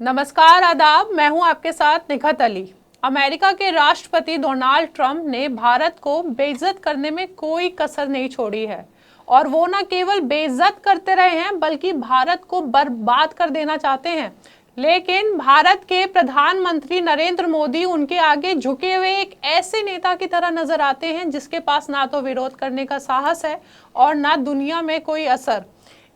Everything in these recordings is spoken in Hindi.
नमस्कार, आदाब। मैं हूं आपके साथ निखत अली। अमेरिका के राष्ट्रपति डोनाल्ड ट्रंप ने भारत को बेइज्जत करने में कोई कसर नहीं छोड़ी है और वो न केवल बेइज्जत करते रहे हैं बल्कि भारत को बर्बाद कर देना चाहते हैं। लेकिन भारत के प्रधानमंत्री नरेंद्र मोदी उनके आगे झुके हुए एक ऐसे नेता की तरह नजर आते हैं जिसके पास ना तो विरोध करने का साहस है और ना दुनिया में कोई असर।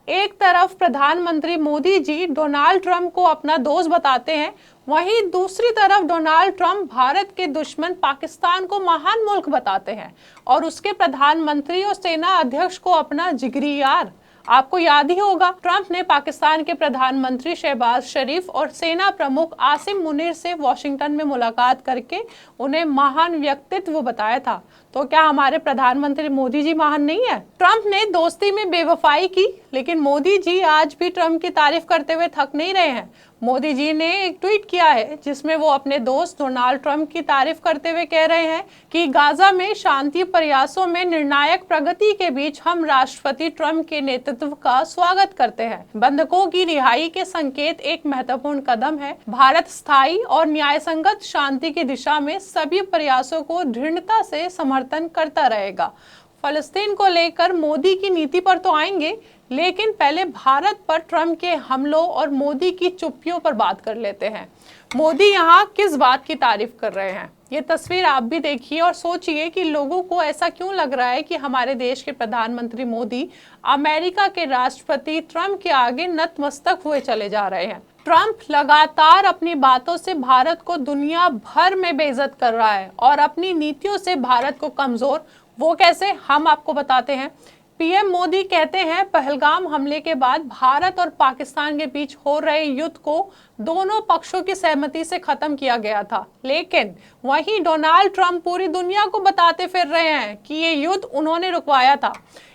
एक तरफ प्रधानमंत्री मोदी जी डोनाल्ड ट्रंप को अपना दोस्त बताते हैं, वहीं दूसरी तरफ डोनाल्ड ट्रंप भारत के दुश्मन पाकिस्तान को महान मुल्क बताते हैं और उसके प्रधानमंत्री और सेना अध्यक्ष को अपना जिगरी यार। आपको याद ही होगा, ट्रंप ने पाकिस्तान के प्रधानमंत्री शहबाज शरीफ और सेना प्रमुख आसिम मुनीर से वॉशिंगटन में मुलाकात करके उन्हें महान व्यक्तित्व बताया था। तो क्या हमारे प्रधानमंत्री मोदी जी महान नहीं है? ट्रंप ने दोस्ती में बेवफाई की, लेकिन मोदी जी आज भी ट्रंप की तारीफ करते हुए थक नहीं रहे हैं। मोदी जी ने एक ट्वीट किया है जिसमें वो अपने दोस्त डोनाल्ड ट्रंप की तारीफ करते हुए कह रहे हैं कि गाजा में शांति प्रयासों में निर्णायक प्रगति के बीच हम राष्ट्रपति ट्रंप के नेतृत्व का स्वागत करते हैं। बंधकों की रिहाई के संकेत एक महत्वपूर्ण कदम है। भारत स्थायी और न्यायसंगत शांति की दिशा में सभी प्रयासों को दृढ़ता से समर्थन करता रहेगा। फलस्तीन को लेकर मोदी की नीति पर तो आएंगे, लेकिन पहले भारत पर ट्रंप के हमलों और मोदी की चुप्पियों पर बात कर लेते हैं। मोदी यहाँ किस बात की तारीफ कर रहे हैं, ये तस्वीर आप भी देखिए और सोचिए कि लोगों को ऐसा क्यों लग रहा है कि हमारे देश के प्रधानमंत्री मोदी अमेरिका के राष्ट्रपति ट्रंप के आगे नतमस्तक हुए चले जा रहे हैं। ट्रंप लगातार अपनी बातों से भारत को दुनिया भर में बेइज्जत कर रहा है और अपनी नीतियों से भारत को कमजोर। वो कैसे, हम आपको बताते हैं। पीएम मोदी कहते हैं पहलगाम हमले के बाद भारत और पाकिस्तान के बीच हो रहे युद्ध को दोनों पक्षों की सहमति से खत्म किया गया था, लेकिन वहीं डोनाल्ड ट्रंप पूरी दुनिया को बताते फिर रहे हैं कि ये युद्ध उन्होंने रुकवाया था।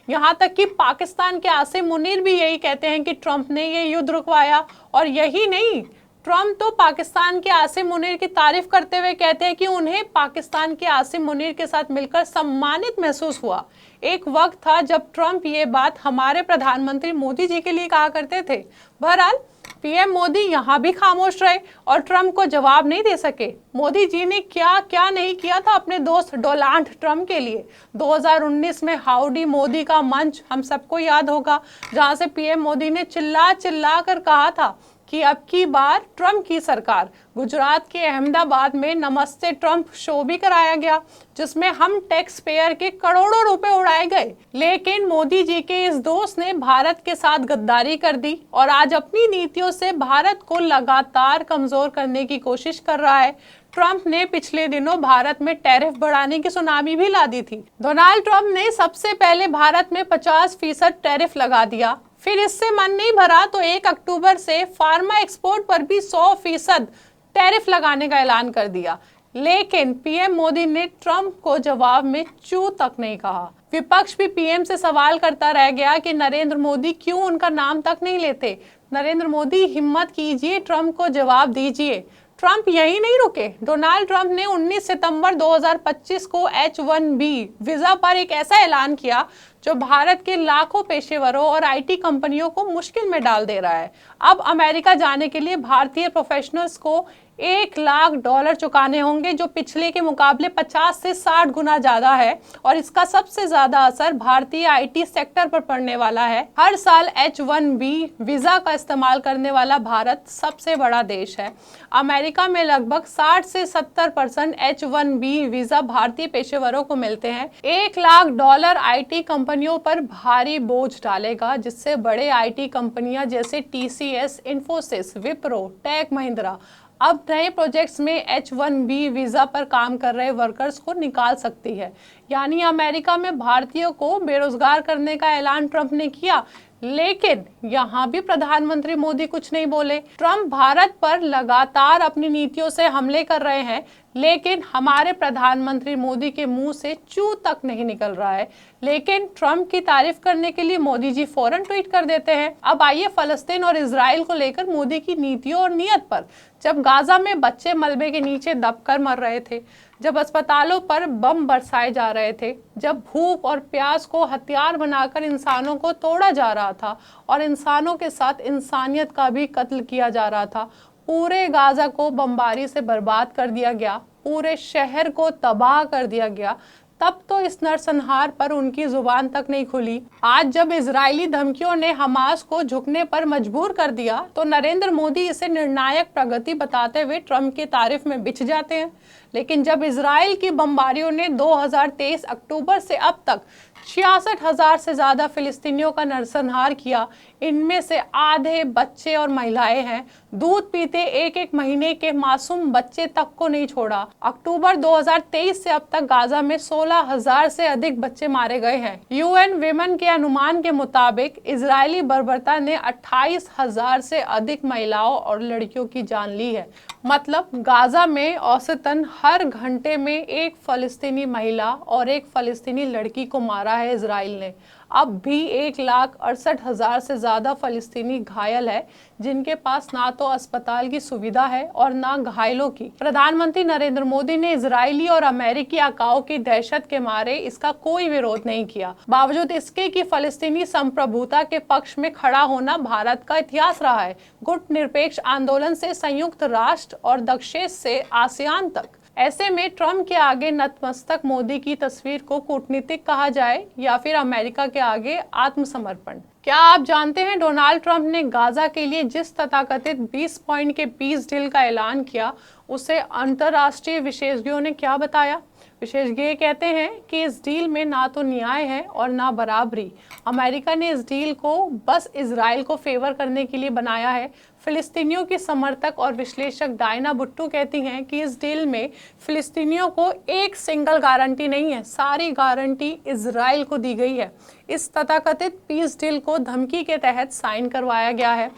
यहाँ तक कि पाकिस्तान के आसिम मुनीर भी यही कहते हैं कि ट्रंप ने ये युद्ध रुकवाया। और यही नहीं, ट्रंप तो पाकिस्तान के आसिम मुनीर की तारीफ करते हुए कहते हैं कि उन्हें पाकिस्तान के आसिम मुनीर के साथ मिलकर सम्मानित महसूस हुआ। एक वक्त था जब ट्रंप ये बात हमारे प्रधानमंत्री मोदी जी के लिए कहा करते थे। बहरहाल पीएम मोदी यहाँ भी खामोश रहे और ट्रंप को जवाब नहीं दे सके। मोदी जी ने क्या क्या नहीं किया था अपने दोस्त डोनाल्ड ट्रंप के लिए। 2019 में हाउडी मोदी का मंच हम सबको याद होगा, जहाँ से पीएम मोदी ने चिल्ला चिल्ला कर कहा था कि अब की बार ट्रंप की सरकार। गुजरात के अहमदाबाद में नमस्ते ट्रंप शो भी कराया गया जिसमें हम टैक्स पेयर के करोड़ों रुपए उड़ाए गए। लेकिन मोदी जी के इस दोस्त ने भारत के साथ गद्दारी कर दी और आज अपनी नीतियों से भारत को लगातार कमजोर करने की कोशिश कर रहा है। ट्रंप ने पिछले दिनों भारत में टैरिफ बढ़ाने की सुनामी भी ला दी थी। डोनाल्ड ट्रंप ने सबसे पहले भारत में 50% टैरिफ लगा दिया। फिर इससे मन नहीं भरा तो 1 अक्टूबर से फार्मा एक्सपोर्ट पर भी 100% टैरिफ लगाने का ऐलान कर दिया। लेकिन पीएम मोदी ने ट्रंप को जवाब में चू तक नहीं कहा। विपक्ष भी पीएम से सवाल करता रह गया कि नरेंद्र मोदी क्यों उनका नाम तक नहीं लेते। नरेंद्र मोदी, हिम्मत कीजिए, ट्रंप को जवाब दीजिए। ट्रंप यही नहीं रुके। डोनाल्ड ट्रंप ने 19 सितंबर 2025 को H-1B वीजा पर एक ऐसा ऐलान किया जो भारत के लाखों पेशेवरों और आईटी कंपनियों को मुश्किल में डाल दे रहा है। अब अमेरिका जाने के लिए भारतीय प्रोफेशनल्स को $1 लाख चुकाने होंगे, जो पिछले के मुकाबले 50 से 60 गुना ज्यादा है और इसका सबसे ज्यादा असर भारतीय आईटी सेक्टर पर पड़ने वाला है। हर साल H-1B वीजा का इस्तेमाल करने वाला भारत सबसे बड़ा देश है। अमेरिका में लगभग 60 से 70% H-1B वीजा भारतीय पेशेवरों को मिलते हैं। $1 लाख आईटी कंपनियों पर भारी बोझ डालेगा, जिससे बड़े आईटी कंपनियां जैसे TCS, इन्फोसिस, विप्रो, टेक महिंद्रा अब नए प्रोजेक्ट्स में H-1B वीजा पर काम कर रहे वर्कर्स को निकाल सकती है। यानी अमेरिका में भारतीयों को बेरोजगार करने का ऐलान ट्रंप ने किया, लेकिन यहाँ भी प्रधानमंत्री मोदी कुछ नहीं बोले। ट्रंप भारत पर लगातार अपनी नीतियों से हमले कर रहे हैं, लेकिन हमारे प्रधानमंत्री मोदी के मुंह से चू तक नहीं निकल रहा है। लेकिन ट्रंप की तारीफ करने के लिए मोदी जी फौरन ट्वीट कर देते हैं। अब आइए फलस्तीन और इजराइल को लेकर मोदी की नीतियों और नीयत पर। जब गाजा में बच्चे मलबे के नीचे दबकर मर रहे थे, जब अस्पतालों पर बम बरसाए जा रहे थे, जब भूख और प्यास को हथियार बनाकर इंसानों को तोड़ा जा रहा था और इंसानों के साथ इंसानियत का भी कत्ल किया जा रहा था, पूरे गाजा को बमबारी से बर्बाद कर दिया गया, पूरे शहर को तबाह कर दिया गया, तब तो इस नरसंहार पर उनकी जुबान तक नहीं खुली। आज जब इजरायली धमकियों ने हमास को झुकने पर मजबूर कर दिया तो नरेंद्र मोदी इसे निर्णायक प्रगति बताते हुए ट्रंप की तारीफ में बिछ जाते हैं। लेकिन जब इजराइल की बमबारियों ने 2023 अक्टूबर से अब तक 66,000 से ज्यादा फिलिस्तीनियों का नरसंहार किया, इनमें से आधे बच्चे और महिलाएं हैं। दूध पीते एक एक महीने के मासूम बच्चे तक को नहीं छोड़ा। अक्टूबर 2023 से अब तक गाजा में 16,000 से अधिक बच्चे मारे गए हैं। यूएन विमेन के अनुमान के मुताबिक इजरायली बर्बरता ने 28,000 से अधिक महिलाओं और लड़कियों की जान ली है। मतलब गाजा में औसतन हर घंटे में एक फलस्तीनी महिला और एक फलस्तीनी लड़की को मारा है इजराइल ने। अब भी 1,68,000 से ज्यादा फलस्तीनी घायल है, जिनके पास ना तो अस्पताल की सुविधा है और ना घायलों की। प्रधानमंत्री नरेंद्र मोदी ने इजरायली और अमेरिकी आकाओं की दहशत के मारे इसका कोई विरोध नहीं किया। बावजूद इसके कि फलस्तीनी संप्रभुता के पक्ष में खड़ा होना भारत का इतिहास रहा है। गुट निरपेक्ष आंदोलन से संयुक्त राष्ट्र और दक्षेश से आसियान तक। ऐसे में ट्रंप के आगे नतमस्तक मोदी की तस्वीर को कूटनीतिक कहा जाए या फिर अमेरिका के आगे आत्मसमर्पण। क्या आप जानते हैं डोनाल्ड ट्रंप ने गाजा के लिए जिस तथाकथित 20 पॉइंट के पीस डील का ऐलान किया, उसे अंतर्राष्ट्रीय विशेषज्ञों ने क्या बताया? विशेषज्ञ कहते हैं कि इस डील में ना तो न्याय है और ना बराबरी। अमेरिका ने इस डील को बस इजराइल को फेवर करने के लिए बनाया है। फिलिस्तीनियों की समर्थक और विश्लेषक डायना बुट्टू कहती हैं कि इस डील में फिलिस्तीनियों को एक सिंगल गारंटी नहीं है, सारी गारंटी इजराइल को दी गई है। इस तथाकथित पीस डील को धमकी के तहत साइन करवाया गया है।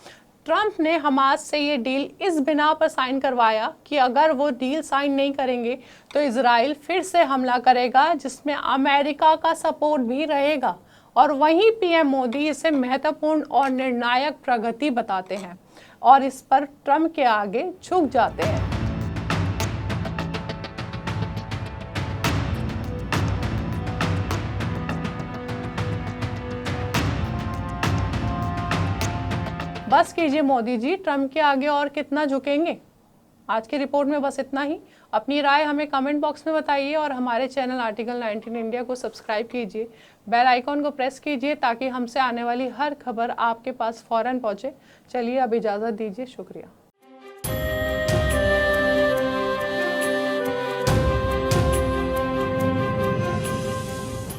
ट्रंप ने हमास से ये डील इस बिना पर साइन करवाया कि अगर वो डील साइन नहीं करेंगे तो इजराइल फिर से हमला करेगा, जिसमें अमेरिका का सपोर्ट भी रहेगा। और वहीं पीएम मोदी इसे महत्वपूर्ण और निर्णायक प्रगति बताते हैं और इस पर ट्रंप के आगे झुक जाते हैं। बस कीजिए मोदी जी, ट्रंप के आगे और कितना झुकेंगे। आज की रिपोर्ट में बस इतना ही। अपनी राय हमें कमेंट बॉक्स में बताइए और हमारे चैनल आर्टिकल 19 इंडिया को सब्सक्राइब कीजिए। बेल आइकॉन को प्रेस कीजिए ताकि हमसे आने वाली हर खबर आपके पास फौरन पहुंचे। चलिए अब इजाज़त दीजिए, शुक्रिया।